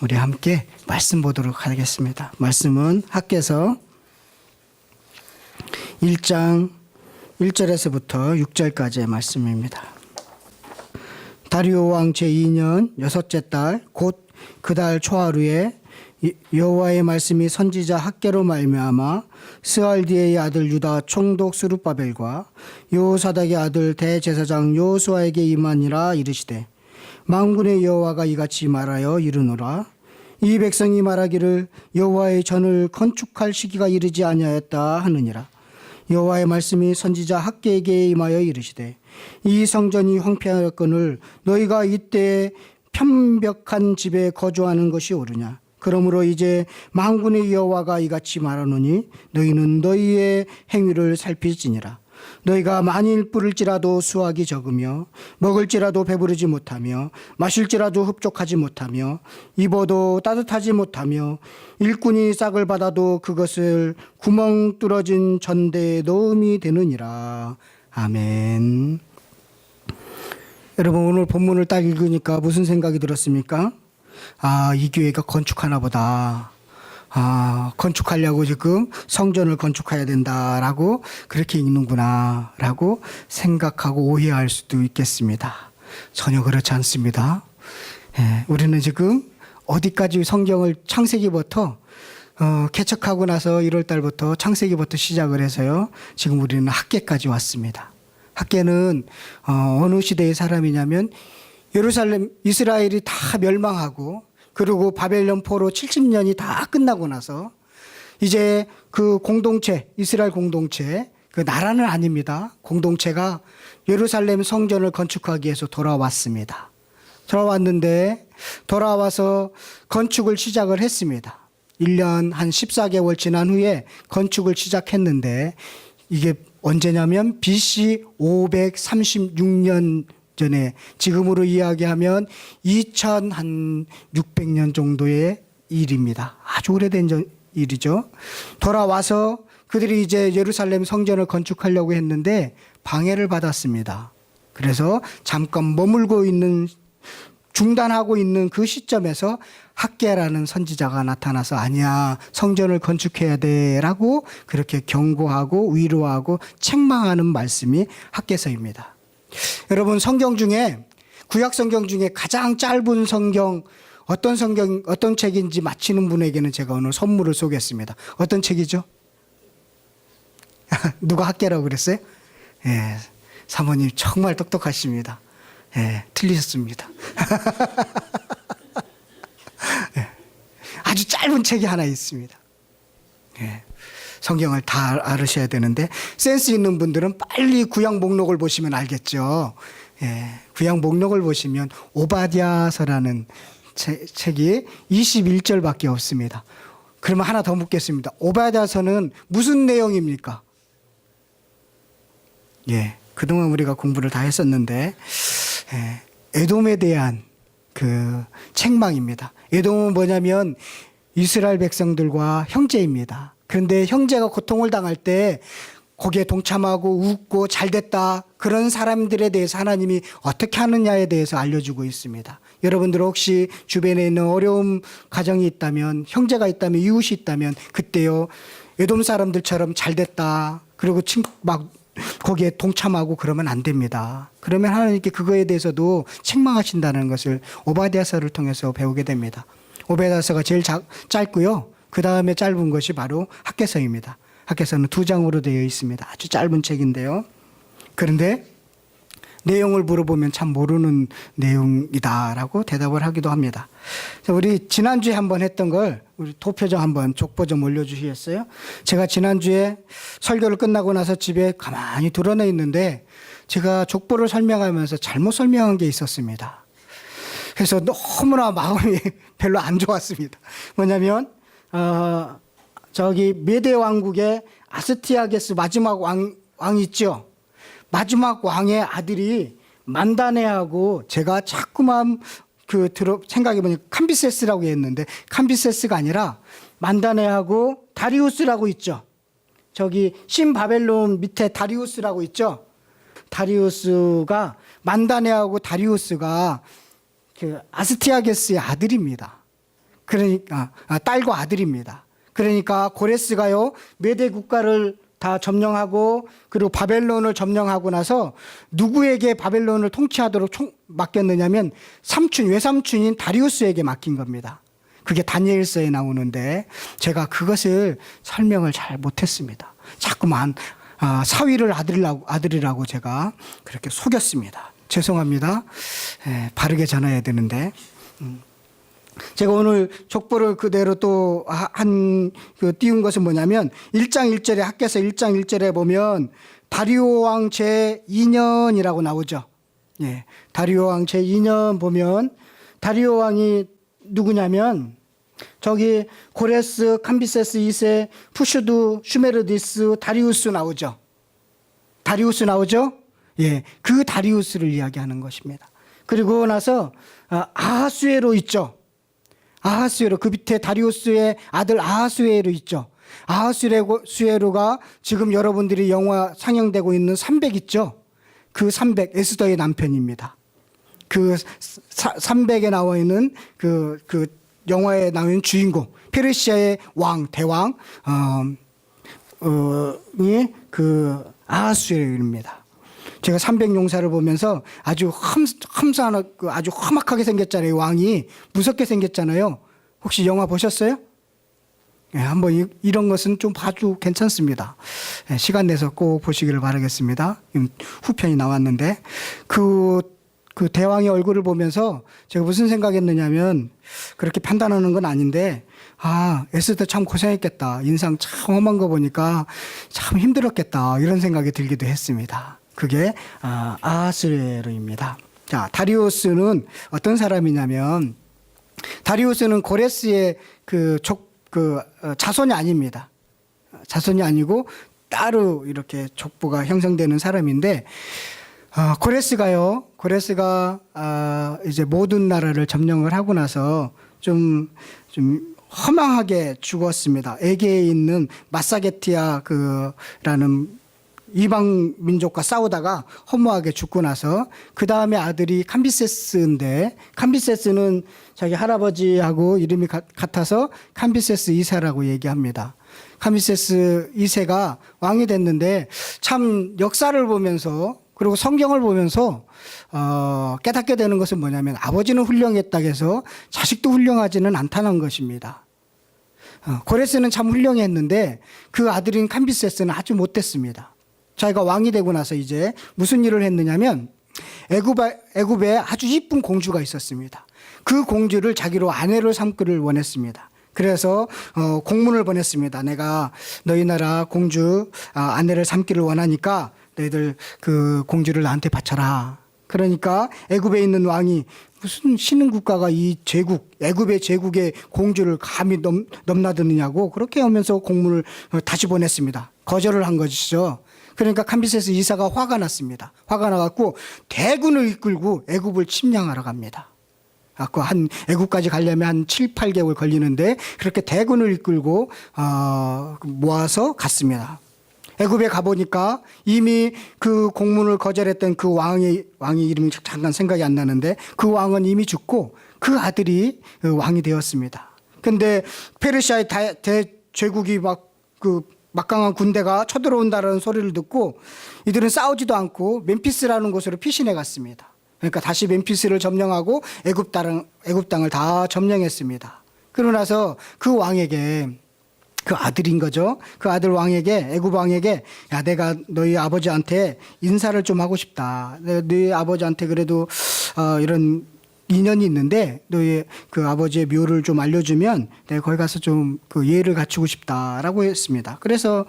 우리 함께 말씀 보도록 하겠습니다. 말씀은 학개서 1장 1절에서부터 6절까지의 말씀입니다. 다리오 왕 제2년 여섯째 달 곧 그 달 초하루에 여호와의 말씀이 선지자 학개로 말미암아 스알디엘의 아들 유다 총독 스룹바벨과 여호사닥의 아들 대제사장 여호수아에게 임하니라. 이르시되 만군의 여호와가 이같이 말하여 이르노라. 이 백성이 말하기를 여호와의 전을 건축할 시기가 이르지 아니하였다 하느니라. 여호와의 말씀이 선지자 학개에게 임하여 이르시되 이 성전이 황폐하였거늘 너희가 이때 편벽한 집에 거주하는 것이 옳으냐. 그러므로 이제 만군의 여호와가 이같이 말하노니 너희는 너희의 행위를 살필지니라. 너희가 만일 뿌릴지라도 수확이 적으며 먹을지라도 배부르지 못하며 마실지라도 흡족하지 못하며 입어도 따뜻하지 못하며 일꾼이 싹을 받아도 그것을 구멍 뚫어진 전대에 넣음이 되느니라. 아멘. 여러분, 오늘 본문을 딱 읽으니까 무슨 생각이 들었습니까? 이 교회가 건축하나 보다. 건축하려고 지금 성전을 건축해야 된다라고 그렇게 읽는구나 라고 생각하고 오해할 수도 있겠습니다. 전혀 그렇지 않습니다. 우리는 지금 어디까지 성경을 창세기부터 개척하고 나서 1월 달부터 창세기부터 시작을 해서요. 지금 우리는 학개까지 왔습니다. 학개는 어느 시대의 사람이냐면 예루살렘 이스라엘이 다 멸망하고 그리고 바벨론 포로 70년이 다 끝나고 나서 이제 그 공동체, 이스라엘 공동체, 그 나라는 아닙니다. 공동체가 예루살렘 성전을 건축하기 위해서 돌아왔습니다. 돌아왔는데 돌아와서 건축을 시작을 했습니다. 1년 한 14개월 지난 후에 건축을 시작했는데 이게 언제냐면 BC 536년 전에 지금으로 이야기하면 2600년 정도의 일입니다. 아주 오래된 일이죠. 돌아와서 그들이 이제 예루살렘 성전을 건축하려고 했는데 방해를 받았습니다. 그래서 잠깐 중단하고 있는 그 시점에서 학개라는 선지자가 나타나서 아니야, 성전을 건축해야 돼 라고 그렇게 경고하고 위로하고 책망하는 말씀이 학개서입니다. 여러분, 성경 중에 구약 성경 중에 가장 짧은 성경 어떤 책인지 맞히는 분에게는 제가 오늘 선물을 쏘겠습니다. 어떤 책이죠? 누가 학개라고 그랬어요? 예, 사모님 정말 똑똑하십니다. 예, 틀리셨습니다. 예, 아주 짧은 책이 하나 있습니다. 예, 성경을 다 알으셔야 되는데 센스 있는 분들은 빨리 구약 목록을 보시면 알겠죠. 예, 구약 목록을 보시면 오바댜서라는 책이 21절밖에 없습니다. 그러면 하나 더 묻겠습니다. 오바댜서는 무슨 내용입니까? 예, 그동안 우리가 공부를 다 했었는데 에돔에 대한 그 책망입니다. 에돔은 뭐냐면 이스라엘 백성들과 형제입니다. 그런데 형제가 고통을 당할 때 거기에 동참하고 웃고 잘됐다 그런 사람들에 대해서 하나님이 어떻게 하느냐에 대해서 알려주고 있습니다. 여러분들 혹시 주변에 있는 어려운 가정이 있다면, 형제가 있다면, 이웃이 있다면 그때요 에돔 사람들처럼 잘됐다 그리고 막 거기에 동참하고 그러면 안 됩니다. 그러면 하나님께 그거에 대해서도 책망하신다는 것을 오바댜서를 통해서 배우게 됩니다. 오바댜서가 제일 짧고요. 그 다음에 짧은 것이 바로 학개서입니다. 학개서는 2장으로 되어 있습니다. 아주 짧은 책인데요. 그런데 내용을 물어보면 참 모르는 내용이다라고 대답을 하기도 합니다. 우리 지난주에 한번 했던 걸 우리 도표 한번 족보 좀 올려주시겠어요? 제가 지난주에 설교를 끝나고 나서 집에 가만히 드러내 있는데 제가 족보를 설명하면서 잘못 설명한 게 있었습니다. 그래서 너무나 마음이 별로 안 좋았습니다. 뭐냐면 저기 메대 왕국의 아스티아게스 마지막 왕 있죠. 마지막 왕의 아들이 만다네하고 제가 자꾸만 생각해 보니까 캄비세스라고 했는데 캄비세스가 아니라 만다네하고 다리우스라고 있죠. 저기 신바벨론 밑에 다리우스라고 있죠. 다리우스가 만다네하고 다리우스가 그 아스티아게스의 아들입니다. 그러니까 딸과 아들입니다. 그러니까 고레스가요 메대 국가를 다 점령하고 그리고 바벨론을 점령하고 나서 누구에게 바벨론을 통치하도록 맡겼느냐면 외삼촌인 다리우스에게 맡긴 겁니다. 그게 다니엘서에 나오는데 제가 그것을 설명을 잘 못했습니다. 자꾸만 사위를 아들이라고 제가 그렇게 속였습니다. 죄송합니다. 바르게 전해야 되는데. 제가 오늘 족보를 그대로 또 띄운 것은 뭐냐면 1장 1절에 학개서 1장 1절에 보면 다리오 왕 제2년이라고 나오죠. 예. 다리오 왕 제2년 보면 다리오 왕이 누구냐면 저기 고레스, 캄비세스 2세, 푸슈드, 슈메르디스, 다리우스 나오죠. 다리우스 나오죠? 예. 그 다리우스를 이야기하는 것입니다. 그리고 나서 아하수에로 있죠. 아하수에로 그 밑에 다리우스의 아들 아하수에로 있죠. 아하수에로가 지금 여러분들이 영화 상영되고 있는 300 있죠. 그 300 에스더의 남편입니다. 그 300에 나와 있는 그 영화에 나오는 주인공 페르시아의 왕 대왕 그 아하수에로입니다. 제가 300용사를 보면서 아주 아주 험악하게 생겼잖아요. 왕이 무섭게 생겼잖아요. 혹시 영화 보셨어요? 네, 한번 이런 것은 좀 봐도 괜찮습니다. 네, 시간 내서 꼭 보시기를 바라겠습니다. 후편이 나왔는데 그 대왕의 얼굴을 보면서 제가 무슨 생각했느냐면 그렇게 판단하는 건 아닌데 에스더 참 고생했겠다. 인상 참 험한 거 보니까 참 힘들었겠다. 이런 생각이 들기도 했습니다. 그게 아하스웨로입니다. 자, 다리우스는 어떤 사람이냐면 다리우스는 고레스의 자손이 아닙니다. 자손이 아니고 따로 이렇게 족보가 형성되는 사람인데 고레스가 이제 모든 나라를 점령을 하고 나서 좀 허망하게 죽었습니다. 에게에 있는 마사게티아라는 이방 민족과 싸우다가 허무하게 죽고 나서 그 다음에 아들이 캄비세스인데 캄비세스는 자기 할아버지하고 이름이 같아서 캄비세스 2세라고 얘기합니다. 캄비세스 2세가 왕이 됐는데 참 역사를 보면서 그리고 성경을 보면서 깨닫게 되는 것은 뭐냐면 아버지는 훌륭했다고 해서 자식도 훌륭하지는 않다는 것입니다. 고레스는 참 훌륭했는데 그 아들인 캄비세스는 아주 못됐습니다. 자기가 왕이 되고 나서 이제 무슨 일을 했느냐면 애굽에 아주 이쁜 공주가 있었습니다. 그 공주를 자기로 아내를 삼기를 원했습니다. 그래서 공문을 보냈습니다. 내가 너희 나라 공주 아내를 삼기를 원하니까 너희들 그 공주를 나한테 바쳐라. 그러니까 애굽에 있는 왕이 무슨 신흥 국가가 이 애굽의 제국의 공주를 감히 넘나드느냐고 그렇게 하면서 공문을 다시 보냈습니다. 거절을 한 것이죠. 그러니까 캄비세스 2세가 화가 났습니다. 화가 나갖고 대군을 이끌고 애굽을 침략하러 갑니다. 애굽까지 가려면 한 7, 8개월 걸리는데 그렇게 대군을 이끌고 모아서 갔습니다. 애굽에 가보니까 이미 그 공문을 거절했던 그 왕의 이름이 잠깐 생각이 안 나는데 그 왕은 이미 죽고 그 아들이 왕이 되었습니다. 근데 페르시아의 대제국이 막강한 군대가 쳐들어온다는 소리를 듣고 이들은 싸우지도 않고 멤피스라는 곳으로 피신해 갔습니다. 그러니까 다시 멤피스를 점령하고 애굽 땅을 다 점령했습니다. 그러고 나서 그 왕에게 그 아들인 거죠. 그 아들 왕에게 애굽 왕에게 야 내가 너희 아버지한테 인사를 좀 하고 싶다. 너희 아버지한테 그래도 이런 인연이 있는데 너희 그 아버지의 묘를 좀 알려주면 내가 거기 가서 좀 그 예를 갖추고 싶다라고 했습니다. 그래서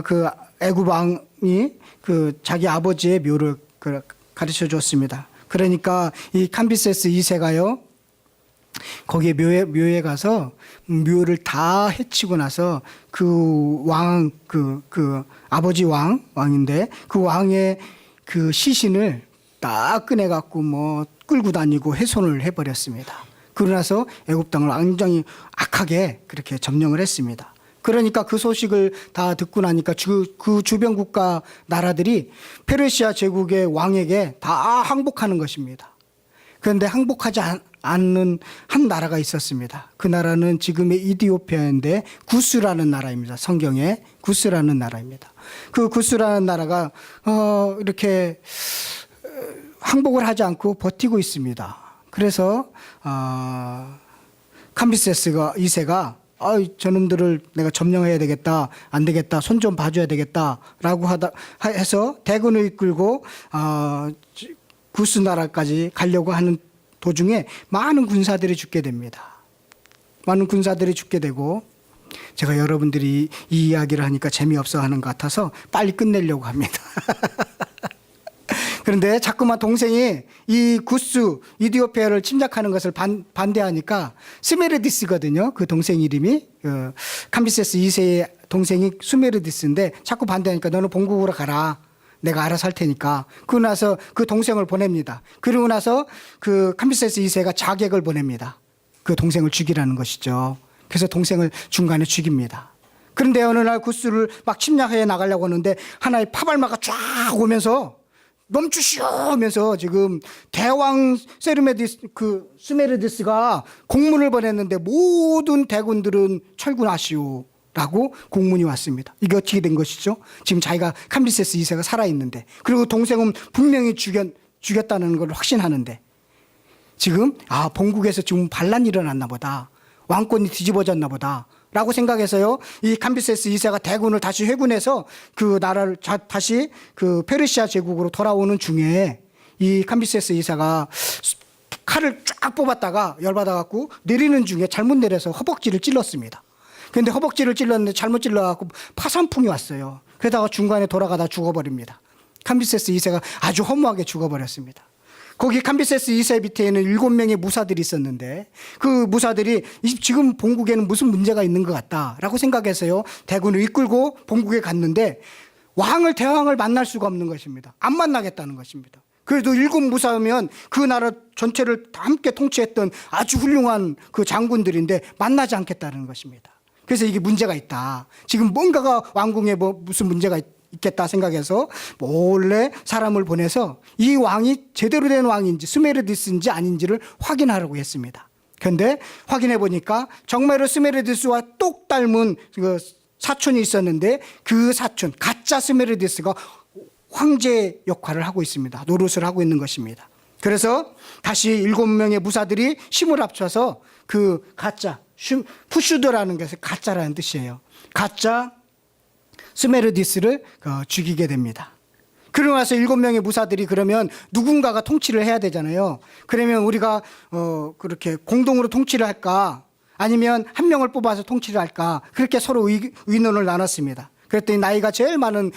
그 애굽 왕이 그 자기 아버지의 묘를 가르쳐 줬습니다. 그러니까 이 캄비세스 2세가요 거기에 묘에 가서 묘를 다 해치고 나서 그 아버지 왕인데 그 왕의 그 시신을 딱 꺼내갖고 끌고 다니고 훼손을 해버렸습니다. 그러고 나서 애굽 땅을 완전히 악하게 그렇게 점령을 했습니다. 그러니까 그 소식을 다 듣고 나니까 그 주변 국가 나라들이 페르시아 제국의 왕에게 다 항복하는 것입니다. 그런데 항복하지 않는 한 나라가 있었습니다. 그 나라는 지금의 이디오피아인데 구스라는 나라입니다. 성경에 구스라는 나라입니다. 그 구스라는 나라가 이렇게 항복을 하지 않고 버티고 있습니다. 그래서 캄비세스가 2세가 저놈들을 내가 점령해야 되겠다, 안 되겠다, 손 좀 봐줘야 되겠다라고 해서 대군을 이끌고 구스 나라까지 가려고 하는 도중에 많은 군사들이 죽게 됩니다. 많은 군사들이 죽게 되고, 제가 여러분들이 이 이야기를 하니까 재미없어 하는 것 같아서 빨리 끝내려고 합니다. 그런데 자꾸만 동생이 이 구스 이디오피아를 침략하는 것을 반대하니까 스메르디스거든요. 그 동생 이름이 캄비세스 2세의 동생이 스메르디스인데 자꾸 반대하니까 너는 본국으로 가라. 내가 알아서 할 테니까. 그러고 나서 그 동생을 보냅니다. 그리고 나서 그 캄비세스 2세가 자객을 보냅니다. 그 동생을 죽이라는 것이죠. 그래서 동생을 중간에 죽입니다. 그런데 어느 날 구스를 막 침략해 나가려고 하는데 하나의 파발마가 쫙 오면서 멈추시오 하면서 지금 대왕 스메르디스가 공문을 보냈는데 모든 대군들은 철군하시오 라고 공문이 왔습니다. 이게 어떻게 된 것이죠? 지금 자기가 캄비세스 2세가 살아있는데, 그리고 동생은 분명히 죽였다는 걸 확신하는데, 지금 본국에서 지금 반란이 일어났나 보다, 왕권이 뒤집어졌나 보다 라고 생각해서요, 이 캄비세스 2세가 대군을 다시 회군해서 그 나라를 다시 그 페르시아 제국으로 돌아오는 중에 이 캄비세스 2세가 칼을 쫙 뽑았다가 열받아갖고 내리는 중에 잘못 내려서 허벅지를 찔렀습니다. 그런데 허벅지를 찔렀는데 잘못 찔러갖고 파산풍이 왔어요. 그러다가 중간에 돌아가다 죽어버립니다. 캄비세스 2세가 아주 허무하게 죽어버렸습니다. 거기 캄비세스 2세 밑에는 7명의 무사들이 있었는데, 그 무사들이 지금 본국에는 무슨 문제가 있는 것 같다라고 생각해서요, 대군을 이끌고 본국에 갔는데 대왕을 만날 수가 없는 것입니다. 안 만나겠다는 것입니다. 그래도 7무사면 그 나라 전체를 다 함께 통치했던 아주 훌륭한 그 장군들인데 만나지 않겠다는 것입니다. 그래서 이게 문제가 있다. 지금 뭔가가 왕궁에 무슨 문제가 있겠다 생각해서 몰래 사람을 보내서 이 왕이 제대로 된 왕인지 스메르디스인지 아닌지를 확인하라고 했습니다. 그런데 확인해 보니까 정말로 스메르디스와 똑 닮은 그 사촌이 있었는데, 그 사촌 가짜 스메르디스가 황제 역할을 하고 있습니다. 노릇을 하고 있는 것입니다. 그래서 다시 7명의 무사들이 힘을 합쳐서 그 가짜 푸슈드라는 것은 가짜라는 뜻이에요. 가짜 스메르디스를 죽이게 됩니다. 그러고 나서 7명의 무사들이 그러면 누군가가 통치를 해야 되잖아요. 그러면 우리가 그렇게 공동으로 통치를 할까, 아니면 한 명을 뽑아서 통치를 할까, 그렇게 서로 의논을 나눴습니다. 그랬더니 나이가 제일 많은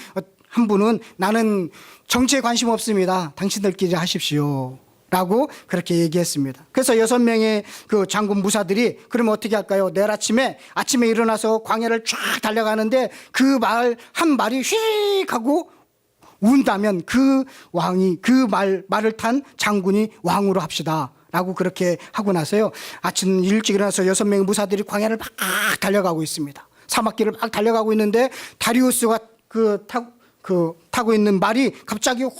한 분은 나는 정치에 관심 없습니다. 당신들끼리 하십시오 라고 그렇게 얘기했습니다. 그래서 6명의 그 장군 무사들이 그러면 어떻게 할까요? 내일 아침에 일어나서 광야를 쫙 달려가는데 그 한 말이 휙 하고 운다면 그 왕이 그 말을 탄 장군이 왕으로 합시다 라고 그렇게 하고 나서요, 아침 일찍 일어나서 6명의 무사들이 광야를 막 달려가고 있습니다. 사막길을 막 달려가고 있는데 다리우스가 타고 있는 말이 갑자기 확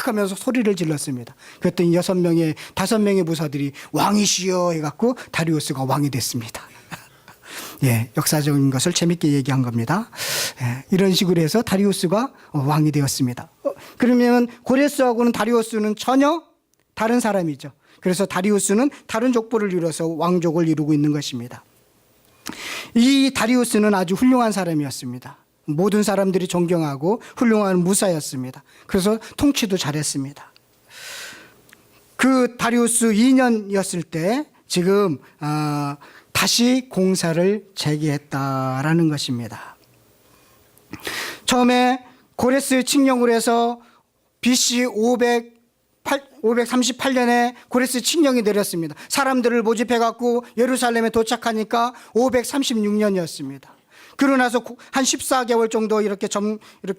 하면서 소리를 질렀습니다. 그랬더니 5명의 무사들이 왕이시여 해갖고 다리우스가 왕이 됐습니다. 예, 역사적인 것을 재밌게 얘기한 겁니다. 예, 이런 식으로 해서 다리우스가 왕이 되었습니다. 그러면 고레스하고는 다리우스는 전혀 다른 사람이죠. 그래서 다리우스는 다른 족보를 이뤄서 왕족을 이루고 있는 것입니다. 이 다리우스는 아주 훌륭한 사람이었습니다. 모든 사람들이 존경하고 훌륭한 무사였습니다. 그래서 통치도 잘했습니다. 그 다리우스 2년이었을 때 지금 다시 공사를 재개했다라는 것입니다. 처음에 고레스 칙령으로 해서 BC 538년에 고레스 칙령이 내렸습니다. 사람들을 모집해갖고 예루살렘에 도착하니까 536년이었습니다. 그러고 나서 한 14개월 정도 이렇게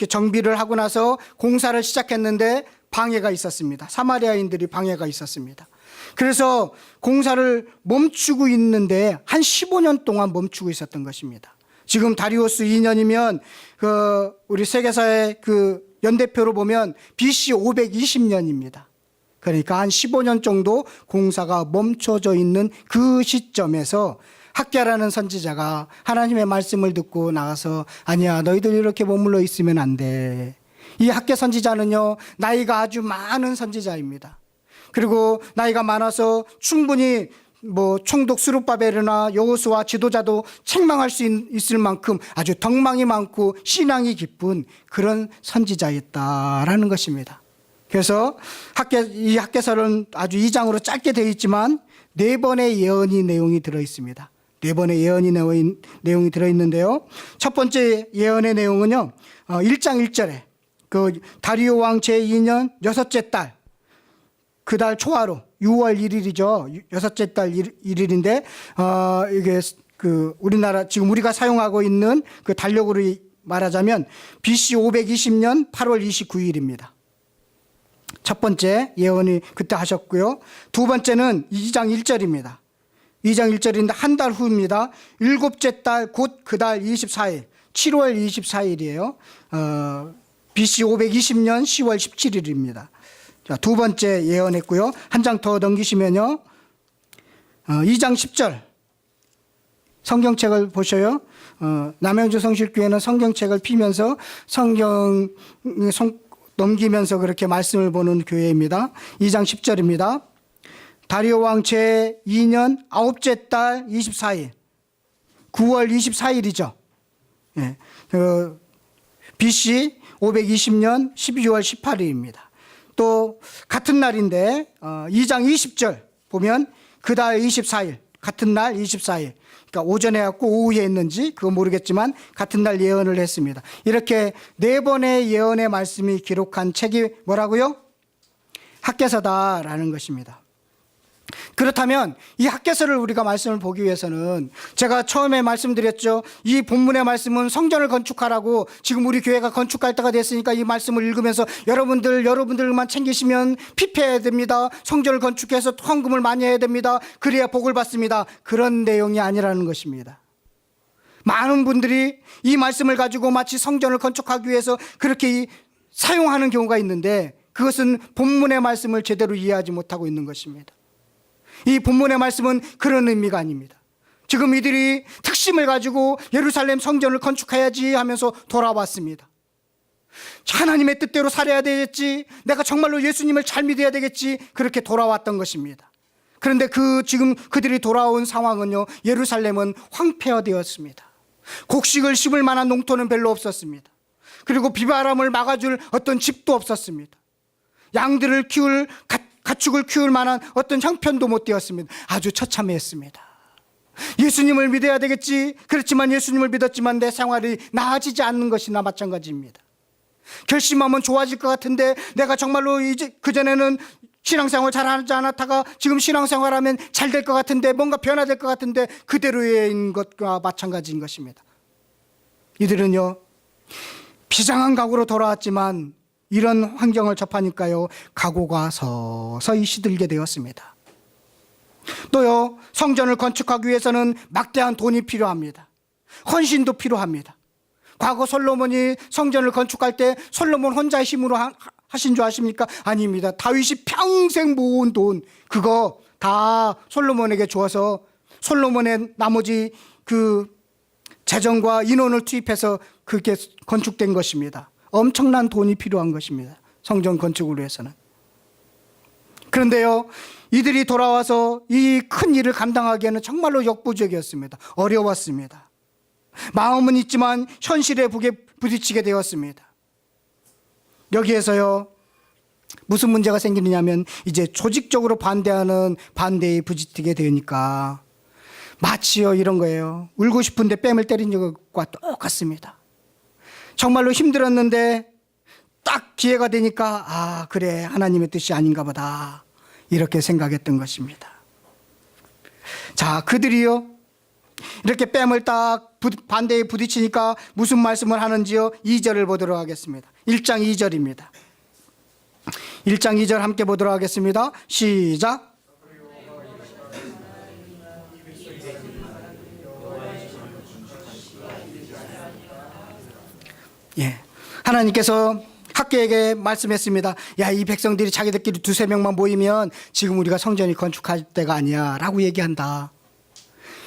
정비를 하고 나서 공사를 시작했는데 방해가 있었습니다. 사마리아인들이 방해가 있었습니다. 그래서 공사를 멈추고 있는데 한 15년 동안 멈추고 있었던 것입니다. 지금 다리우스 2년이면 우리 세계사의 그 연대표로 보면 BC 520년입니다. 그러니까 한 15년 정도 공사가 멈춰져 있는 그 시점에서 학개라는 선지자가 하나님의 말씀을 듣고 나가서 아니야, 너희들 이렇게 머물러 있으면 안 돼. 이 학개 선지자는요, 나이가 아주 많은 선지자입니다. 그리고 나이가 많아서 충분히 총독 스룹바벨이나 여호수아 지도자도 책망할 수 있을 만큼 아주 덕망이 많고 신앙이 깊은 그런 선지자였다라는 것입니다. 그래서 이 학개서는 아주 2장으로 짧게 되어 있지만 4번의 예언이 내용이 들어 있습니다. 4번의 예언이 내용이 들어 있는데요. 첫 번째 예언의 내용은요, 1장 1절에 그 다리오 왕 제2년 여섯째 달, 그 달 초하루 6월 1일이죠. 여섯째 달 1일인데 이게 그 우리나라 지금 우리가 사용하고 있는 그 달력으로 말하자면 BC 520년 8월 29일입니다. 첫 번째 예언이 그때 하셨고요. 두 번째는 2장 1절입니다. 2장 1절인데 한 달 후입니다. 일곱째 달 곧 그 달 24일 7월 24일이에요. BC 520년 10월 17일입니다. 자, 두 번째 예언했고요. 한 장 더 넘기시면요. 2장 10절 성경책을 보셔요. 남양주 성실교회는 성경책을 피면서 성경 넘기면서 그렇게 말씀을 보는 교회입니다. 2장 10절입니다. 다리오 왕 제2년 9째 달 24일 9월 24일이죠. 예, BC 520년 12월 18일입니다. 또 같은 날인데 2장 20절 보면 그 달 24일 같은 날 24일, 그러니까 오전에 했고 오후에 했는지 그거 모르겠지만 같은 날 예언을 했습니다. 이렇게 4번의 예언의 말씀이 기록한 책이 뭐라고요? 학개서다라는 것입니다. 그렇다면 이 학개서를 우리가 말씀을 보기 위해서는 제가 처음에 말씀드렸죠. 이 본문의 말씀은 성전을 건축하라고, 지금 우리 교회가 건축할 때가 됐으니까 이 말씀을 읽으면서 여러분들만 챙기시면 피폐해야 됩니다. 성전을 건축해서 헌금을 많이 해야 됩니다. 그래야 복을 받습니다. 그런 내용이 아니라는 것입니다. 많은 분들이 이 말씀을 가지고 마치 성전을 건축하기 위해서 그렇게 사용하는 경우가 있는데 그것은 본문의 말씀을 제대로 이해하지 못하고 있는 것입니다. 이 본문의 말씀은 그런 의미가 아닙니다. 지금 이들이 특심을 가지고 예루살렘 성전을 건축해야지 하면서 돌아왔습니다. 하나님의 뜻대로 살아야 되겠지, 내가 정말로 예수님을 잘 믿어야 되겠지, 그렇게 돌아왔던 것입니다. 그런데 지금 그들이 돌아온 상황은요, 예루살렘은 황폐화되었습니다. 곡식을 심을 만한 농토는 별로 없었습니다. 그리고 비바람을 막아줄 어떤 집도 없었습니다. 양들을 가축을 키울 만한 어떤 형편도 못 되었습니다. 아주 처참했습니다. 예수님을 믿어야 되겠지, 그렇지만 예수님을 믿었지만 내 생활이 나아지지 않는 것이나 마찬가지입니다. 결심하면 좋아질 것 같은데 내가 정말로 이제 그전에는 신앙생활 잘하지 않았다가 지금 신앙생활하면 잘 될 것 같은데, 뭔가 변화될 것 같은데 그대로인 것과 마찬가지인 것입니다. 이들은요, 비장한 각오로 돌아왔지만 이런 환경을 접하니까요, 각오가 서서히 시들게 되었습니다. 또요, 성전을 건축하기 위해서는 막대한 돈이 필요합니다. 헌신도 필요합니다. 과거 솔로몬이 성전을 건축할 때 솔로몬 혼자의 힘으로 하신 줄 아십니까? 아닙니다. 다윗이 평생 모은 돈, 그거 다 솔로몬에게 주어서 솔로몬의 나머지 그 재정과 인원을 투입해서 그렇게 건축된 것입니다. 엄청난 돈이 필요한 것입니다. 성전 건축을 위해서는. 그런데요, 이들이 돌아와서 이 큰 일을 감당하기에는 정말로 역부족이었습니다. 어려웠습니다. 마음은 있지만 현실에 부딪히게 되었습니다. 여기에서요, 무슨 문제가 생기느냐면 이제 조직적으로 반대하는 반대에 부딪히게 되니까 마치요 이런 거예요. 울고 싶은데 뺨을 때린 것과 똑같습니다. 정말로 힘들었는데 딱 기회가 되니까 아, 그래, 하나님의 뜻이 아닌가 보다, 이렇게 생각했던 것입니다. 자, 그들이요, 이렇게 뺨을 딱 반대에 부딪히니까 무슨 말씀을 하는지요? 2절을 보도록 하겠습니다. 1장 2절입니다. 1장 2절 함께 보도록 하겠습니다. 시작. 예, 하나님께서 학교에게 말씀했습니다. 야, 이 백성들이 자기들끼리 두세 명만 모이면 지금 우리가 성전이 건축할 때가 아니야 라고 얘기한다.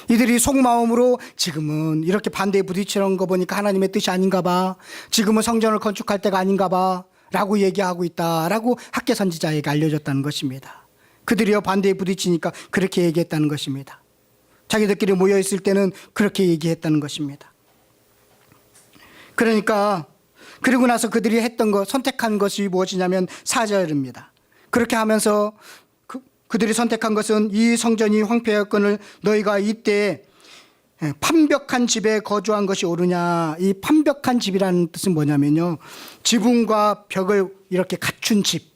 이들이 속마음으로 지금은 이렇게 반대에 부딪히는 거 보니까 하나님의 뜻이 아닌가 봐, 지금은 성전을 건축할 때가 아닌가 봐 라고 얘기하고 있다라고 학개 선지자에게 알려줬다는 것입니다. 그들이요 반대에 부딪히니까 그렇게 얘기했다는 것입니다. 자기들끼리 모여있을 때는 그렇게 얘기했다는 것입니다. 그러니까 그리고 나서 그들이 했던 것, 선택한 것이 무엇이냐면 4절입니다. 그렇게 하면서 그들이 선택한 것은 이 성전이 황폐하였거늘 너희가 이때 판벽한 집에 거주한 것이 옳으냐. 이 판벽한 집이라는 뜻은 뭐냐면요, 지붕과 벽을 이렇게 갖춘 집.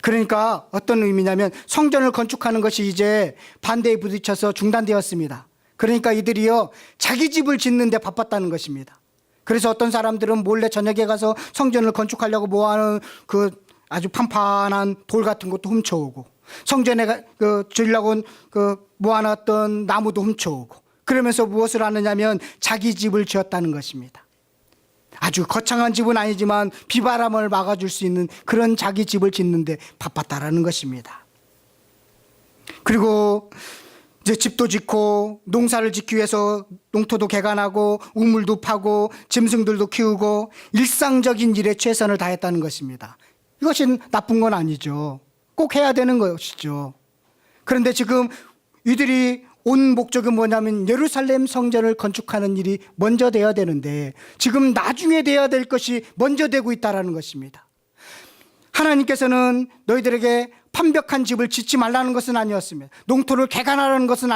그러니까 어떤 의미냐면 성전을 건축하는 것이 이제 반대에 부딪혀서 중단되었습니다. 그러니까 이들이요 자기 집을 짓는 데 바빴다는 것입니다. 그래서 어떤 사람들은 몰래 저녁에 가서 성전을 건축하려고 모아놓은 그 아주 판판한 돌 같은 것도 훔쳐오고, 성전에 지으려고 모아놨던 나무도 훔쳐오고, 그러면서 무엇을 하느냐면 자기 집을 지었다는 것입니다. 아주 거창한 집은 아니지만 비바람을 막아줄 수 있는 그런 자기 집을 짓는데 바빴다라는 것입니다. 그리고 이제 집도 짓고 농사를 짓기 위해서 농토도 개간하고 우물도 파고 짐승들도 키우고 일상적인 일에 최선을 다했다는 것입니다. 이것이 나쁜 건 아니죠. 꼭 해야 되는 것이죠. 그런데 지금 이들이 온 목적은 뭐냐면 예루살렘 성전을 건축하는 일이 먼저 돼야 되는데 지금 나중에 돼야 될 것이 먼저 되고 있다는 것입니다. 하나님께서는 너희들에게 판벽한 집을 짓지 말라는 것은 아니었습니다. 농토를 개간하라는 것은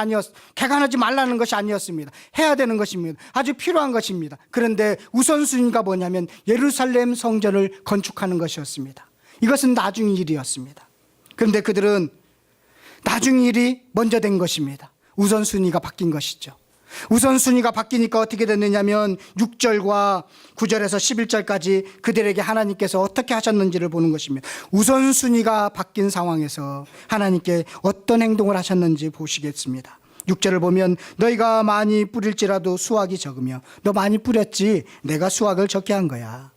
개간하지 말라는 것이 아니었습니다. 해야 되는 것입니다. 아주 필요한 것입니다. 그런데 우선순위가 뭐냐면 예루살렘 성전을 건축하는 것이었습니다. 이것은 나중 일이었습니다. 그런데 그들은 나중 일이 먼저 된 것입니다. 우선순위가 바뀐 것이죠. 우선순위가 바뀌니까 어떻게 됐느냐면 6절과 9절에서 11절까지 그들에게 하나님께서 어떻게 하셨는지를 보는 것입니다. 우선순위가 바뀐 상황에서 하나님께 어떤 행동을 하셨는지 보시겠습니다. 6절을 보면 너희가 많이 뿌릴지라도 수확이 적으며, 너 많이 뿌렸지 내가 수확을 적게 한 거야.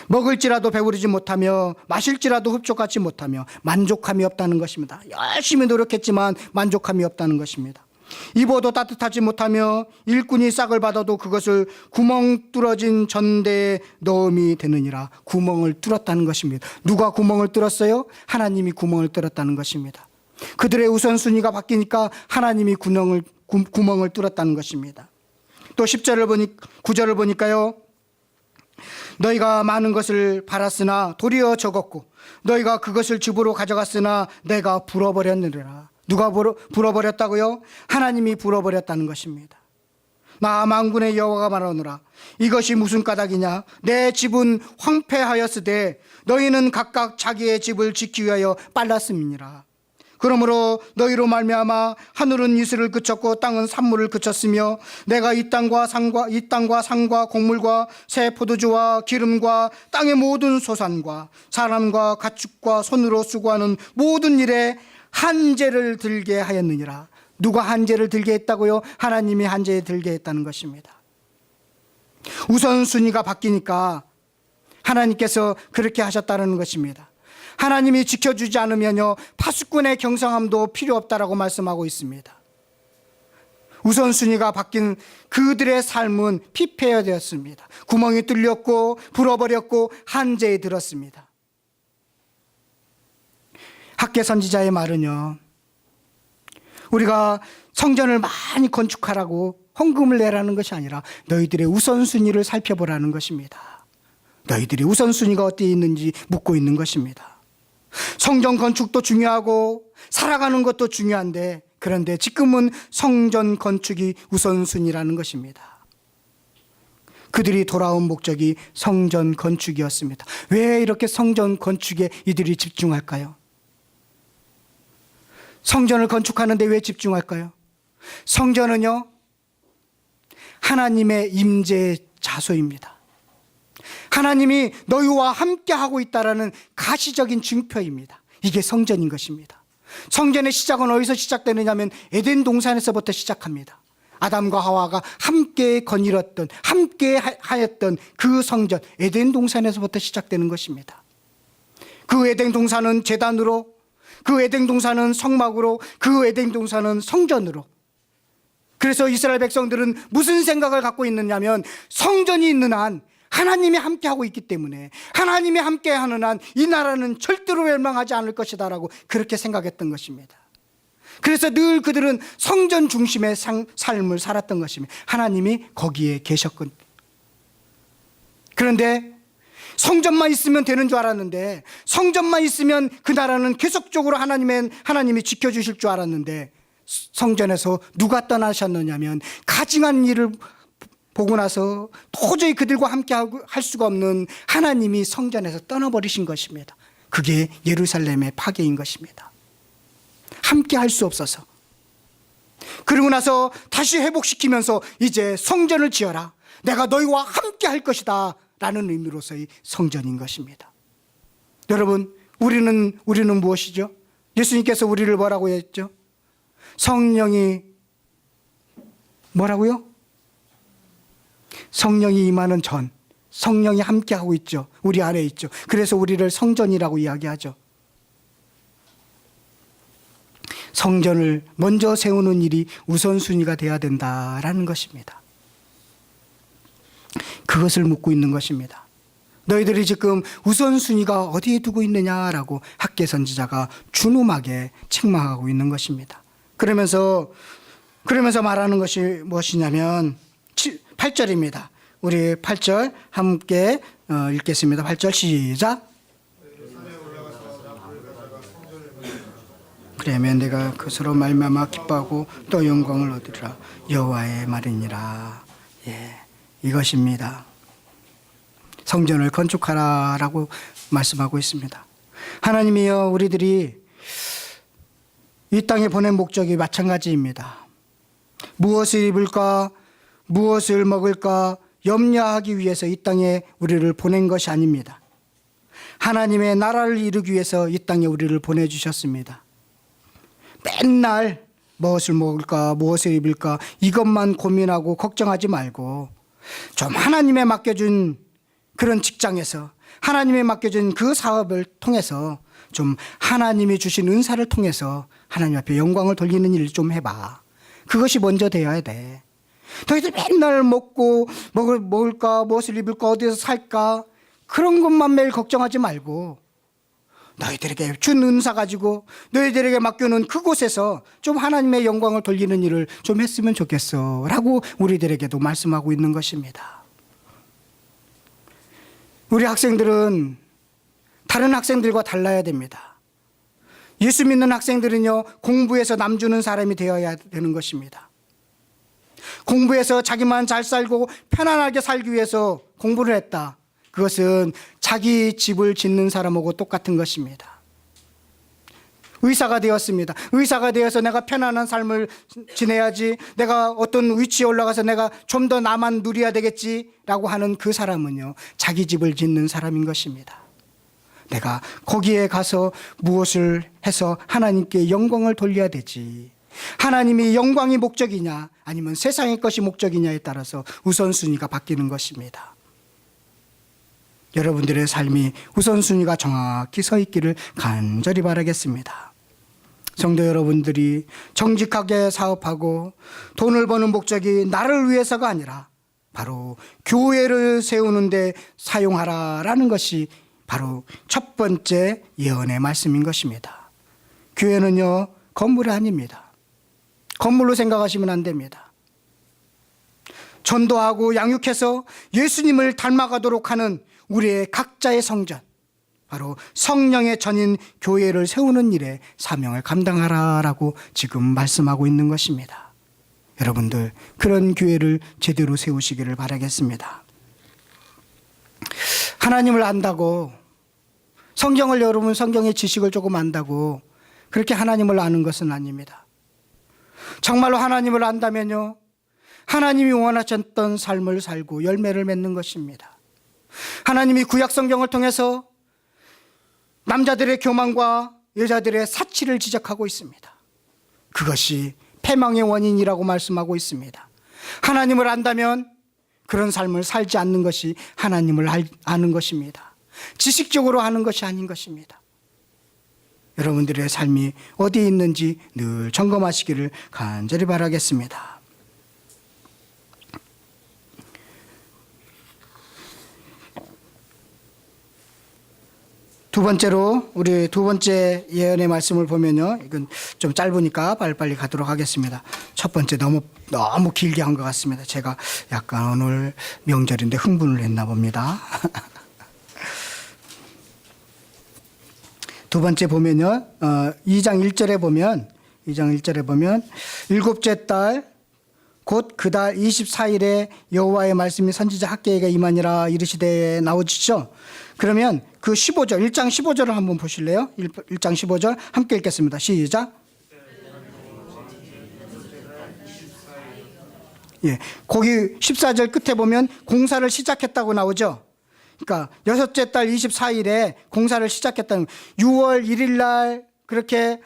먹을지라도 배부르지 못하며 마실지라도 흡족하지 못하며 만족함이 없다는 것입니다. 열심히 노력했지만 만족함이 없다는 것입니다. 입어도 따뜻하지 못하며 일꾼이 싹을 받아도 그것을 구멍 뚫어진 전대에 넣음이 되느니라. 구멍을 뚫었다는 것입니다. 누가 구멍을 뚫었어요? 하나님이 구멍을 뚫었다는 것입니다. 그들의 우선순위가 바뀌니까 하나님이 구멍을 뚫었다는 것입니다. 또 9절을 보니까요, 너희가 많은 것을 팔았으나 도리어 적었고 너희가 그것을 집으로 가져갔으나 내가 불어버렸느니라. 누가 불어버렸다고요? 하나님이 불어버렸다는 것입니다. 나 만군의 여호와가 말하노라. 이것이 무슨 까닭이냐? 내 집은 황폐하였으되 너희는 각각 자기의 집을 짓기 위하여 빨랐음이니라. 그러므로 너희로 말미암아 하늘은 이슬을 그쳤고 땅은 산물을 그쳤으며 내가 이 땅과 산과 곡물과 새 포도주와 기름과 땅의 모든 소산과 사람과 가축과 손으로 수고하는 모든 일에 한재를 들게 하였느니라. 누가 한재를 들게 했다고요? 하나님이 한재에 들게 했다는 것입니다. 우선순위가 바뀌니까 하나님께서 그렇게 하셨다는 것입니다. 하나님이 지켜주지 않으면요 파수꾼의 경성함도 필요 없다라고 말씀하고 있습니다. 우선순위가 바뀐 그들의 삶은 피폐해되었습니다. 구멍이 뚫렸고 불어버렸고 한재에 들었습니다. 학개 선지자의 말은요, 우리가 성전을 많이 건축하라고 헌금을 내라는 것이 아니라 너희들의 우선순위를 살펴보라는 것입니다. 너희들이 우선순위가 어디에 있는지 묻고 있는 것입니다. 성전 건축도 중요하고 살아가는 것도 중요한데, 그런데 지금은 성전 건축이 우선순위라는 것입니다. 그들이 돌아온 목적이 성전 건축이었습니다. 왜 이렇게 성전 건축에 이들이 집중할까요? 성전을 건축하는데 왜 집중할까요? 성전은요 하나님의 임재의 자소입니다. 하나님이 너희와 함께 하고 있다라는 가시적인 증표입니다. 이게 성전인 것입니다. 성전의 시작은 어디서 시작되느냐면 에덴 동산에서부터 시작합니다. 아담과 하와가 함께 거닐었던, 함께 하였던 그 성전, 에덴 동산에서부터 시작되는 것입니다. 그 에덴 동산은 제단으로, 그 에덴 동산은 성막으로, 그 에덴 동산은 성전으로. 그래서 이스라엘 백성들은 무슨 생각을 갖고 있느냐면, 성전이 있는 한 하나님이 함께하고 있기 때문에, 하나님이 함께하는 한 이 나라는 절대로 멸망하지 않을 것이다 라고 그렇게 생각했던 것입니다. 그래서 늘 그들은 성전 중심의 삶을 살았던 것입니다. 하나님이 거기에 계셨군. 그런데 성전만 있으면 되는 줄 알았는데, 성전만 있으면 그 나라는 계속적으로 하나님이 지켜주실 줄 알았는데, 성전에서 누가 떠나셨느냐면, 가증한 일을 보고 나서 도저히 그들과 함께 할 수가 없는 하나님이 성전에서 떠나버리신 것입니다. 그게 예루살렘의 파괴인 것입니다. 함께 할 수 없어서. 그리고 나서 다시 회복시키면서 이제 성전을 지어라, 내가 너희와 함께 할 것이다 라는 의미로서의 성전인 것입니다. 여러분, 우리는 무엇이죠? 예수님께서 우리를 뭐라고 했죠? 성령이 뭐라고요? 성령이 임하는 전, 성령이 함께하고 있죠. 우리 안에 있죠. 그래서 우리를 성전이라고 이야기하죠. 성전을 먼저 세우는 일이 우선순위가 돼야 된다라는 것입니다. 그것을 묻고 있는 것입니다. 너희들이 지금 우선순위가 어디에 두고 있느냐라고 학개 선지자가 준엄하게 책망하고 있는 것입니다. 그러면서 말하는 것이 무엇이냐면 8절입니다. 우리 8절 함께 읽겠습니다. 8절 시작. 그러면 내가 그것으로 말미암아 기뻐하고 또 영광을 얻으리라, 여호와의 말이니라. 예, 이것입니다. 성전을 건축하라라고 말씀하고 있습니다. 하나님이여, 우리들이 이 땅에 보낸 목적이 마찬가지입니다. 무엇을 입을까, 무엇을 먹을까 염려하기 위해서 이 땅에 우리를 보낸 것이 아닙니다. 하나님의 나라를 이루기 위해서 이 땅에 우리를 보내주셨습니다. 맨날 무엇을 먹을까, 무엇을 입을까 이것만 고민하고 걱정하지 말고, 좀 하나님의 맡겨준 그런 직장에서, 하나님의 맡겨준 그 사업을 통해서, 좀 하나님이 주신 은사를 통해서 하나님 앞에 영광을 돌리는 일을 좀 해봐. 그것이 먼저 되어야 돼. 너희들 맨날 먹을까, 무엇을 입을까, 어디서 살까 그런 것만 매일 걱정하지 말고, 너희들에게 준 은사 가지고 너희들에게 맡겨놓은 그곳에서 좀 하나님의 영광을 돌리는 일을 좀 했으면 좋겠어 라고 우리들에게도 말씀하고 있는 것입니다. 우리 학생들은 다른 학생들과 달라야 됩니다. 예수 믿는 학생들은요, 공부해서 남 주는 사람이 되어야 되는 것입니다. 공부해서 자기만 잘 살고 편안하게 살기 위해서 공부를 했다. 그것은 자기 집을 짓는 사람하고 똑같은 것입니다. 의사가 되었습니다. 의사가 되어서 내가 편안한 삶을 지내야지, 내가 어떤 위치에 올라가서 내가 좀 더 나만 누려야 되겠지라고 하는 그 사람은요, 자기 집을 짓는 사람인 것입니다. 내가 거기에 가서 무엇을 해서 하나님께 영광을 돌려야 되지, 하나님이 영광이 목적이냐 아니면 세상의 것이 목적이냐에 따라서 우선순위가 바뀌는 것입니다. 여러분들의 삶이 우선순위가 정확히 서 있기를 간절히 바라겠습니다. 성도 여러분들이 정직하게 사업하고 돈을 버는 목적이 나를 위해서가 아니라 바로 교회를 세우는 데 사용하라라는 것이 바로 첫 번째 예언의 말씀인 것입니다. 교회는요, 건물이 아닙니다. 건물로 생각하시면 안 됩니다. 전도하고 양육해서 예수님을 닮아가도록 하는 우리의 각자의 성전, 바로 성령의 전인 교회를 세우는 일에 사명을 감당하라라고 지금 말씀하고 있는 것입니다. 여러분들, 그런 교회를 제대로 세우시기를 바라겠습니다. 하나님을 안다고, 성경을, 여러분 성경의 지식을 조금 안다고 그렇게 하나님을 아는 것은 아닙니다. 정말로 하나님을 안다면요, 하나님이 원하셨던 삶을 살고 열매를 맺는 것입니다. 하나님이 구약 성경을 통해서 남자들의 교만과 여자들의 사치를 지적하고 있습니다. 그것이 패망의 원인이라고 말씀하고 있습니다. 하나님을 안다면 그런 삶을 살지 않는 것이 하나님을 아는 것입니다. 지식적으로 아는 것이 아닌 것입니다. 여러분들의 삶이 어디에 있는지 늘 점검하시기를 간절히 바라겠습니다. 두 번째로 우리 두 번째 예언의 말씀을 보면요, 이건 좀 짧으니까 빨리빨리 가도록 하겠습니다. 첫 번째 너무 길게 한 것 같습니다. 제가 약간 오늘 명절인데 흥분을 했나 봅니다. 두 번째 보면요, 2장 1절에 보면 일곱째 달 곧 그 달 24일에 여호와의 말씀이 선지자 학개에게 임하니라 이르시되 나오시죠. 그러면 그 15절, 1장 15절을 한번 보실래요? 1장 15절 함께 읽겠습니다. 시작. 예, 거기 14절 끝에 보면 공사를 시작했다고 나오죠. 그러니까 여섯째 달 24일에 공사를 시작했다는 6월 1일 날 그렇게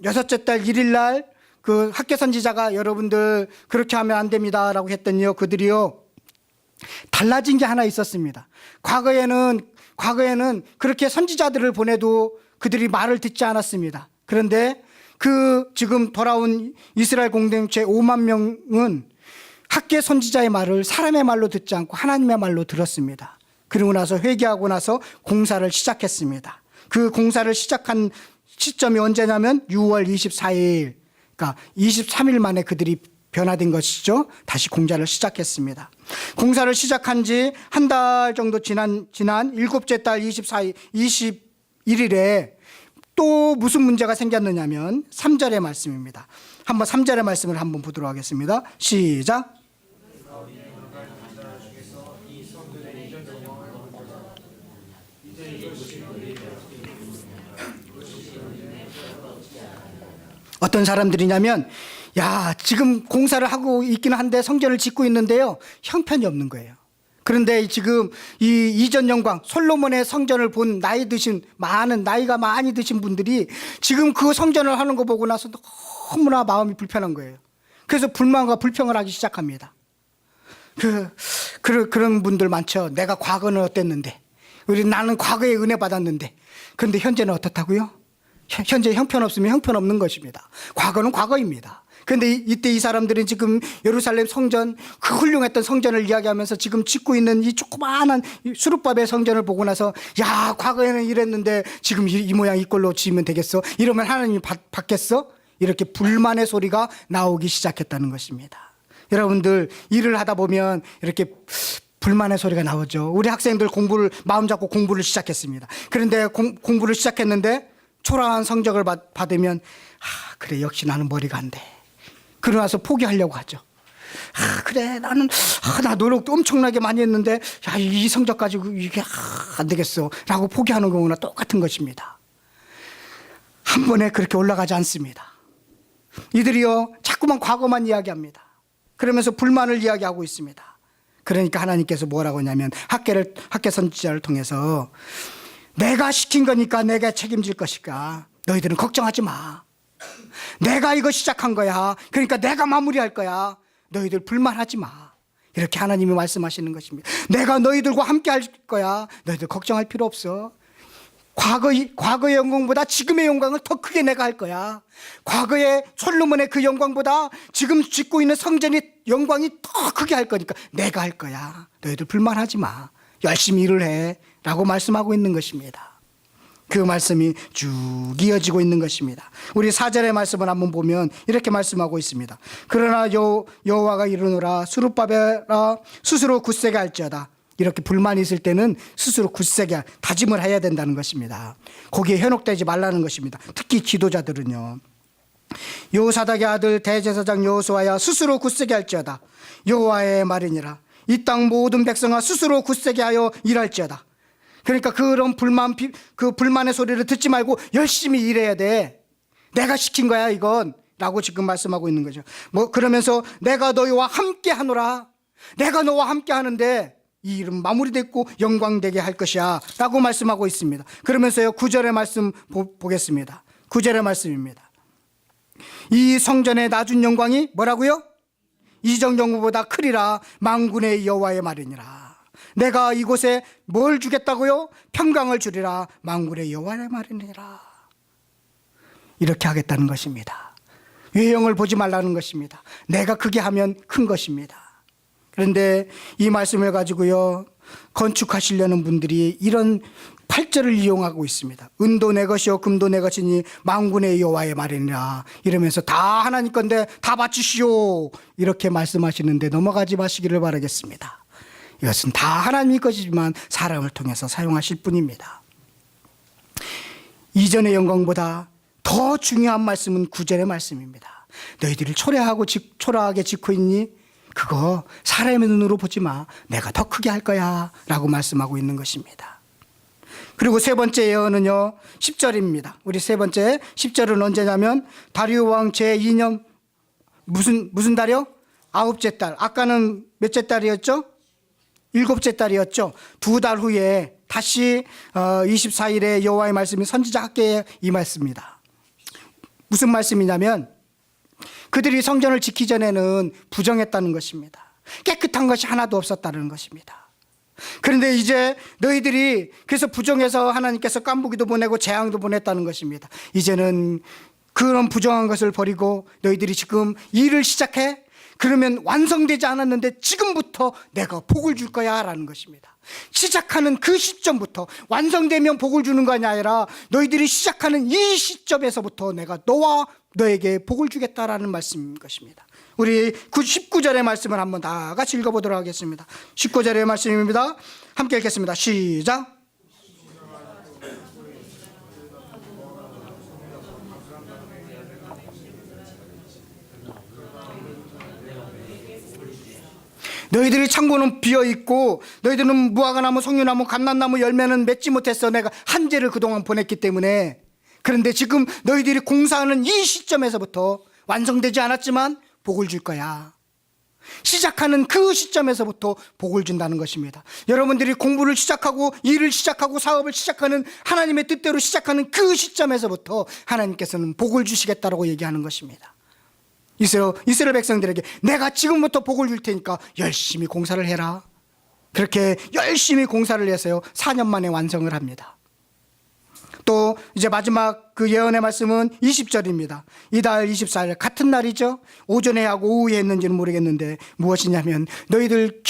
여섯째 달 1일 날 그 학개 선지자가 여러분들 그렇게 하면 안 됩니다라고 했더니요, 그들이요 달라진 게 하나 있었습니다. 과거에는 그렇게 선지자들을 보내도 그들이 말을 듣지 않았습니다. 그런데 그 지금 돌아온 이스라엘 공동체 5만 명은 학개 선지자의 말을 사람의 말로 듣지 않고 하나님의 말로 들었습니다. 그리고 나서 회개하고 나서 공사를 시작했습니다. 그 공사를 시작한 시점이 언제냐면 6월 24일, 그러니까 23일 만에 그들이 변화된 것이죠. 다시 공사를 시작했습니다. 공사를 시작한 지 한 달 정도 지난 일곱째 달 21일에 또 무슨 문제가 생겼느냐면 3절의 말씀입니다. 한번 3절의 말씀을 한번 보도록 하겠습니다. 시작. 어떤 사람들이냐면, 야, 지금 공사를 하고 있기는 한데 성전을 짓고 있는데요, 형편이 없는 거예요. 그런데 지금 이 이전 영광 솔로몬의 성전을 본 나이가 많이 드신 분들이 지금 그 성전을 하는 거 보고 나서 너무나 마음이 불편한 거예요. 그래서 불만과 불평을 하기 시작합니다. 그런 분들 많죠. 내가 과거는 어땠는데, 나는 과거에 은혜 받았는데, 그런데 현재는 어떻다고요? 현재 형편없으면 형편없는 것입니다. 과거는 과거입니다. 그런데 이때 이 사람들은 지금 예루살렘 성전, 그 훌륭했던 성전을 이야기하면서 지금 짓고 있는 이 조그마한 수룹밥의 성전을 보고 나서, 야, 과거에는 이랬는데 지금 이 모양 이 꼴로 지으면 되겠어? 이러면 하나님이 받겠어? 이렇게 불만의 소리가 나오기 시작했다는 것입니다. 여러분들 일을 하다 보면 이렇게 불만의 소리가 나오죠. 우리 학생들 마음 잡고 공부를 시작했습니다. 그런데 공부를 시작했는데 초라한 성적을 받으면, 그래, 역시 나는 머리가 안 돼. 그러고 나서 포기하려고 하죠. 그래, 나 노력도 엄청나게 많이 했는데, 야, 이 성적 가지고 이게 안 되겠어. 라고 포기하는 경우나 똑같은 것입니다. 한 번에 그렇게 올라가지 않습니다. 이들이요, 자꾸만 과거만 이야기합니다. 그러면서 불만을 이야기하고 있습니다. 그러니까 하나님께서 뭐라고 하냐면, 학개 선지자를 통해서 내가 시킨 거니까 내가 책임질 것이니까 너희들은 걱정하지 마. 내가 이거 시작한 거야. 그러니까 내가 마무리할 거야. 너희들 불만하지 마. 이렇게 하나님이 말씀하시는 것입니다. 내가 너희들과 함께 할 거야. 너희들 걱정할 필요 없어. 과거의 영광보다 지금의 영광을 더 크게 내가 할 거야. 과거의 솔로몬의 그 영광보다 지금 짓고 있는 성전의 영광이 더 크게 할 거니까 내가 할 거야. 너희들 불만하지 마. 열심히 일을 해. 라고 말씀하고 있는 것입니다. 그 말씀이 쭉 이어지고 있는 것입니다. 우리 4절의 말씀을 한번 보면 이렇게 말씀하고 있습니다. 그러나 여호와가 이르노라 수룹바벨아 스스로 굳세게 할지어다. 이렇게 불만이 있을 때는 스스로 굳세게 다짐을 해야 된다는 것입니다. 거기에 현혹되지 말라는 것입니다. 특히 지도자들은요. 여호사닥의 아들 대제사장 여호수아야 스스로 굳세게 할지어다. 여호와의 말이니라. 이 땅 모든 백성아 스스로 굳세게 하여 일할지어다. 그러니까 그런 불만의 소리를 듣지 말고 열심히 일해야 돼. 내가 시킨 거야 이건. 라고 지금 말씀하고 있는 거죠. 그러면서 내가 너희와 함께 하노라. 내가 너와 함께 하는데 이 일은 마무리됐고 영광되게 할 것이야. 라고 말씀하고 있습니다. 그러면서요 9절의 말씀 보겠습니다. 9절의 말씀입니다. 이 성전의 낮은 영광이 뭐라고요? 이정경보다 크리라 만군의 여호와의 말이니라. 내가 이곳에 뭘 주겠다고요? 평강을 주리라 만군의 여호와의 말이니라. 이렇게 하겠다는 것입니다. 외형을 보지 말라는 것입니다. 내가 크게 하면 큰 것입니다. 그런데 이 말씀을 가지고요, 건축하시려는 분들이 이런 8절을 이용하고 있습니다. 은도 내 것이요 금도 내 것이니 만군의 여호와의 말이니라. 이러면서 다 하나님 건데 다 바치시오, 이렇게 말씀하시는데 넘어가지 마시기를 바라겠습니다. 이것은 다 하나님의 것이지만 사람을 통해서 사용하실 뿐입니다. 이전의 영광보다 더 중요한 말씀은 9절의 말씀입니다. 너희들이 초라하게 짓고 있니? 그거 사람의 눈으로 보지 마. 내가 더 크게 할 거야 라고 말씀하고 있는 것입니다. 그리고 세 번째 예언은요 10절입니다. 우리 세 번째 10절은 언제냐면 다리오 왕 제2년 무슨 달이요? 9째 달. 아까는 몇째 달이었죠? 7째 달이었죠. 2달 후에 다시 24일에 여호와의 말씀이 선지자 학계에 임했습니다. 무슨 말씀이냐면 그들이 성전을 지키기 전에는 부정했다는 것입니다. 깨끗한 것이 하나도 없었다는 것입니다. 그런데 이제 너희들이 그래서 부정해서 하나님께서 깐부기도 보내고 재앙도 보냈다는 것입니다. 이제는 그런 부정한 것을 버리고 너희들이 지금 일을 시작해? 그러면 완성되지 않았는데 지금부터 내가 복을 줄 거야 라는 것입니다. 시작하는 그 시점부터, 완성되면 복을 주는 것이 아니라 너희들이 시작하는 이 시점에서부터 내가 너와 너에게 복을 주겠다라는 말씀인 것입니다. 우리 19절의 말씀을 한번 다 같이 읽어보도록 하겠습니다. 19절의 말씀입니다. 함께 읽겠습니다. 시작. 너희들이 창고는 비어있고 너희들은 무화과나무, 석류나무, 감람나무 열매는 맺지 못했어. 내가 한재를 그동안 보냈기 때문에. 그런데 지금 너희들이 공사하는 이 시점에서부터 완성되지 않았지만 복을 줄 거야. 시작하는 그 시점에서부터 복을 준다는 것입니다. 여러분들이 공부를 시작하고 일을 시작하고 사업을 시작하는 하나님의 뜻대로 시작하는 그 시점에서부터 하나님께서는 복을 주시겠다라고 얘기하는 것입니다. 이스라엘 백성들에게 내가 지금부터 복을 줄 테니까 열심히 공사를 해라. 그렇게 열심히 공사를 해서요 4년 만에 완성을 합니다. 또 이제 마지막 그 예언의 말씀은 20절입니다. 이달 24일 같은 날이죠. 오전에 하고 오후에 했는지는 모르겠는데 무엇이냐면 너희들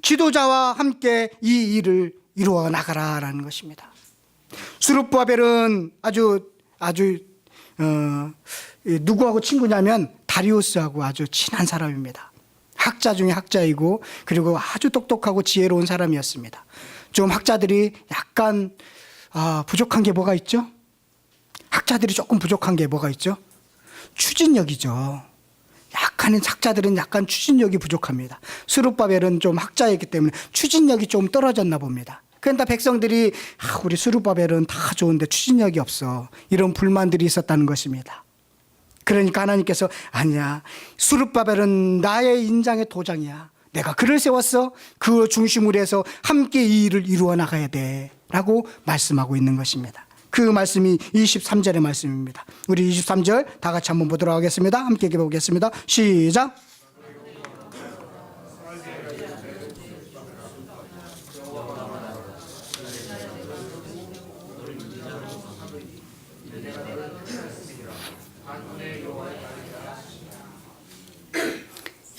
지도자와 함께 이 일을 이루어 나가라라는 것입니다. 스룹바벨은 아주 누구하고 친구냐면 다리우스하고 아주 친한 사람입니다. 학자 중에 학자이고 그리고 아주 똑똑하고 지혜로운 사람이었습니다. 좀 학자들이 약간 부족한 게 뭐가 있죠? 학자들이 조금 부족한 게 뭐가 있죠? 추진력이죠. 학자들은 약간 추진력이 부족합니다. 스룹바벨은 좀 학자이기 때문에 추진력이 좀 떨어졌나 봅니다. 그런데 백성들이 우리 스룹바벨은 다 좋은데 추진력이 없어, 이런 불만들이 있었다는 것입니다. 그러니까 하나님께서 아니야, 스룹바벨은 나의 인장의 도장이야. 내가 그를 세웠어. 그 중심으로 해서 함께 이 일을 이루어 나가야 돼 라고 말씀하고 있는 것입니다. 그 말씀이 23절의 말씀입니다. 우리 23절 다 같이 한번 보도록 하겠습니다. 함께 읽어보겠습니다. 시작.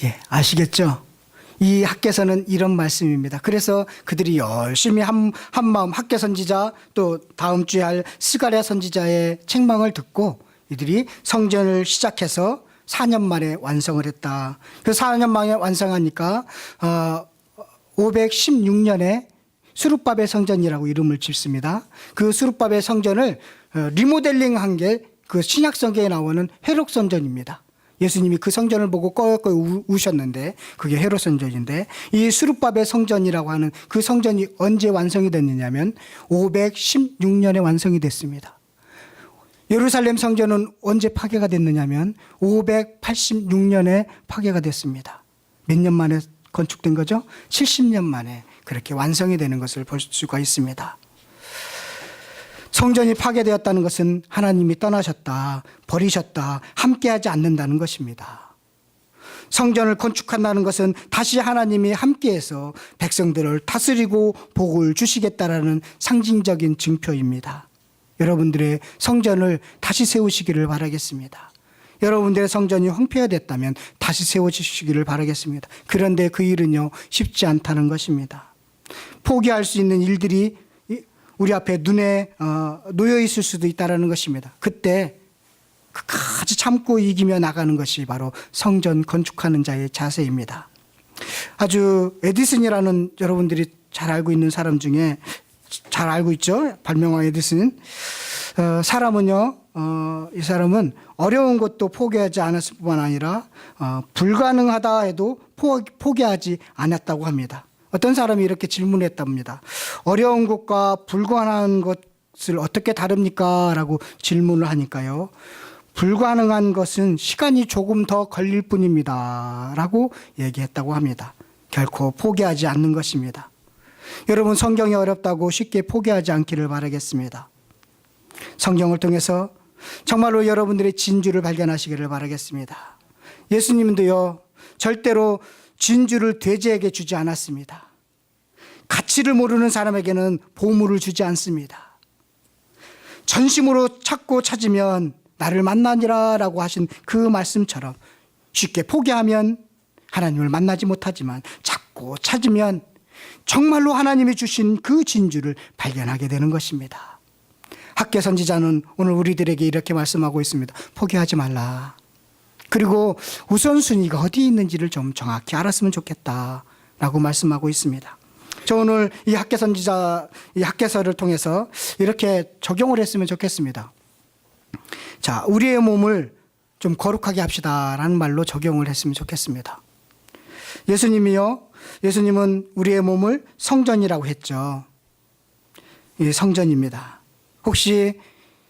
예, 아시겠죠? 이 학개서는 이런 말씀입니다. 그래서 그들이 열심히 한 마음, 학개 선지자 또 다음 주에 할 스가랴 선지자의 책망을 듣고 이들이 성전을 시작해서 4년 만에 완성을 했다. 그 4년 만에 완성하니까 516년에 스룹바벨 성전이라고 이름을 짓습니다. 그 스룹바벨 성전을 리모델링한 게 그 신약 성경에 나오는 헤롯 성전입니다. 예수님이 그 성전을 보고 껄껄 우셨는데 그게 헤롯 성전인데, 이 스룹바벨 성전이라고 하는 그 성전이 언제 완성이 됐느냐면 516년에 완성이 됐습니다. 예루살렘 성전은 언제 파괴가 됐느냐면 586년에 파괴가 됐습니다. 몇 년 만에 건축된 거죠? 70년 만에 그렇게 완성이 되는 것을 볼 수가 있습니다. 성전이 파괴되었다는 것은 하나님이 떠나셨다, 버리셨다, 함께하지 않는다는 것입니다. 성전을 건축한다는 것은 다시 하나님이 함께해서 백성들을 다스리고 복을 주시겠다라는 상징적인 증표입니다. 여러분들의 성전을 다시 세우시기를 바라겠습니다. 여러분들의 성전이 황폐화됐다면 다시 세워주시기를 바라겠습니다. 그런데 그 일은요, 쉽지 않다는 것입니다. 포기할 수 있는 일들이 우리 앞에 눈에 놓여 있을 수도 있다는 것입니다. 그때 끝까지 참고 이기며 나가는 것이 바로 성전 건축하는 자의 자세입니다. 아주 에디슨이라는 여러분들이 잘 알고 있는 사람 중에 잘 알고 있죠? 발명왕 에디슨. 사람은요, 이 사람은 어려운 것도 포기하지 않았을 뿐만 아니라 불가능하다 해도 포기하지 않았다고 합니다. 어떤 사람이 이렇게 질문했답니다. 어려운 것과 불가능한 것을 어떻게 다릅니까? 라고 질문을 하니까요. 불가능한 것은 시간이 조금 더 걸릴 뿐입니다. 라고 얘기했다고 합니다. 결코 포기하지 않는 것입니다. 여러분, 성경이 어렵다고 쉽게 포기하지 않기를 바라겠습니다. 성경을 통해서 정말로 여러분들의 진주를 발견하시기를 바라겠습니다. 예수님도요, 절대로 진주를 돼지에게 주지 않았습니다. 가치를 모르는 사람에게는 보물을 주지 않습니다. 전심으로 찾고 찾으면 나를 만나니라 라고 하신 그 말씀처럼 쉽게 포기하면 하나님을 만나지 못하지만 찾고 찾으면 정말로 하나님이 주신 그 진주를 발견하게 되는 것입니다. 학계 선지자는 오늘 우리들에게 이렇게 말씀하고 있습니다. 포기하지 말라. 그리고 우선순위가 어디 있는지를 좀 정확히 알았으면 좋겠다라고 말씀하고 있습니다. 저 오늘 이 학계 선지자, 이 학계서를 통해서 이렇게 적용을 했으면 좋겠습니다. 자, 우리의 몸을 좀 거룩하게 합시다라는 말로 적용을 했으면 좋겠습니다. 예수님은 우리의 몸을 성전이라고 했죠. 이 성전입니다. 혹시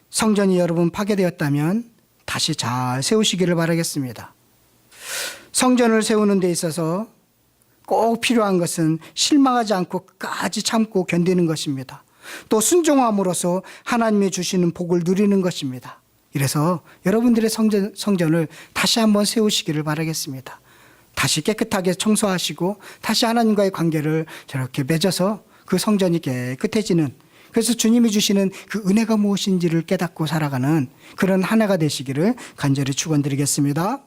성전이 여러분 파괴되었다면 다시 잘 세우시기를 바라겠습니다. 성전을 세우는 데 있어서 꼭 필요한 것은 실망하지 않고 끝까지 참고 견디는 것입니다. 또 순종함으로써 하나님이 주시는 복을 누리는 것입니다. 이래서 여러분들의 성전을 다시 한번 세우시기를 바라겠습니다. 다시 깨끗하게 청소하시고 다시 하나님과의 관계를 저렇게 맺어서 그 성전이 깨끗해지는, 그래서 주님이 주시는 그 은혜가 무엇인지를 깨닫고 살아가는 그런 한 해가 되시기를 간절히 축원드리겠습니다.